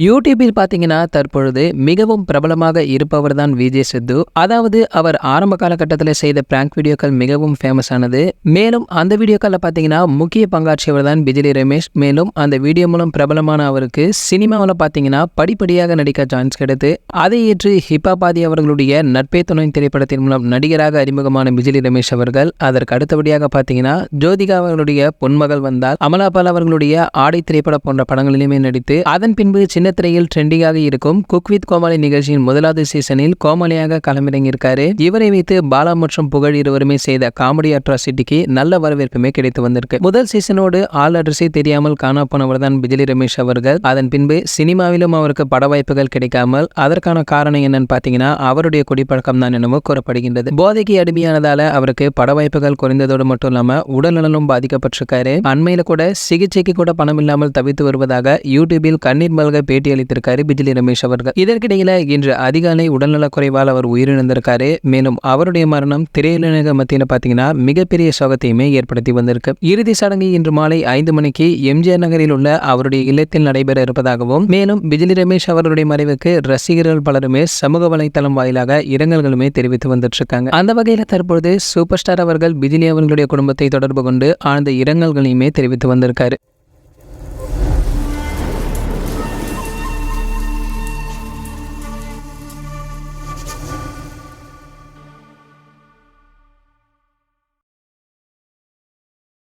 யூடியூபில் பார்த்தீங்கன்னா தற்பொழுது மிகவும் பிரபலமாக இருப்பவர் தான் விஜய் சித்து. அதாவது அவர் ஆரம்ப காலகட்டத்தில் செய்த பிராங்க் வீடியோக்கள் மிகவும் ஃபேமஸ் ஆனது. மேலும் அந்த வீடியோக்களில் பார்த்தீங்கன்னா முக்கிய பங்காற்றியவர் தான் பிஜிலி ரமேஷ். மேலும் அந்த வீடியோ மூலம் பிரபலமான அவருக்கு சினிமாவில் பார்த்தீங்கன்னா படிப்படியாக நடிக்க சான்ஸ் கிடைத்து அதை ஏற்று ஹிப்பாபாதி அவர்களுடைய நட்பே துணை திரைப்படத்தின் மூலம் நடிகராக அறிமுகமான பிஜிலி ரமேஷ் அவர்கள் அதற்கு அடுத்தபடியாக பார்த்தீங்கன்னா ஜோதிகா அவர்களுடைய பொன்மகள் வந்தால், அமலாபால் அவர்களுடைய ஆடை திரைப்படம் போன்ற படங்களிலுமே நடித்து அதன் பின்பு திரையில் ட்ரெண்டிங்காக இருக்கும் குக் வித் கோமாளி நிகழ்ச்சியின் முதலாவது சீசனில் கோமாளியாக களமிறங்கியிருக்காரு. இவரை வைத்து பாலா மற்றும் புகழ் இருவருமே செய்த காமெடி அட்ராசிட்டிக்கு நல்ல வரவேற்புமே கிடைத்து வந்திருக்கு. முதல் சீசனோடு ஆள் அட்ரஸை தெரியாமல் காணா போனவர் தான் பிஜிலி ரமேஷ் அவர்கள். அதன் பின்பு சினிமாவிலும் அவருக்கு பட வாய்ப்புகள் கிடைக்காமல், அதற்கான காரணம் என்னன்னு பாத்தீங்கன்னா அவருடைய குடிப்பழக்கம் தான் என்னமோ கூறப்படுகின்றது. போதைக்கு அடிமையானதால அவருக்கு பட வாய்ப்புகள் குறைந்ததோடு மட்டும் இல்லாம உடல்நலனும் பாதிக்கப்பட்டிருக்காரு. அண்மையில கூட சிகிச்சைக்கு கூட பணம் இல்லாமல் தவித்து வருவதாக யூடியூபில் கண்ணீர் மல்க பேட்டி அளித்திருக்காரு பிஜிலி ரமேஷ் அவர்கள். இதற்கிடையில இன்று அதிகாலை உடல்நலக் குறைவால் அவர் உயிரிழந்திருக்காரு. மேலும் அவருடைய மரணம் திரையுலக மத்தியில் பாத்தீங்கன்னா மிகப்பெரிய சோகத்தையுமே ஏற்படுத்தி வந்திருக்கு. இறுதி சடங்கு இன்று மாலை 5 மணிக்கு எம்ஜிஆர் நகரில் உள்ள அவருடைய இல்லத்தில் நடைபெற இருப்பதாகவும், மேலும் பிஜிலி ரமேஷ் அவருடைய மறைவுக்கு ரசிகர்கள் பலருமே சமூக வலைதளம் வாயிலாக இரங்கல்களுமே தெரிவித்து வந்துட்டு இருக்காங்க. அந்த வகையில் தற்பொழுது சூப்பர் ஸ்டார் அவர்கள் பிஜிலி அவர்களுடைய குடும்பத்தை தொடர்பு கொண்டு ஆழ்ந்த இரங்கல்களையுமே தெரிவித்து வந்திருக்காரு.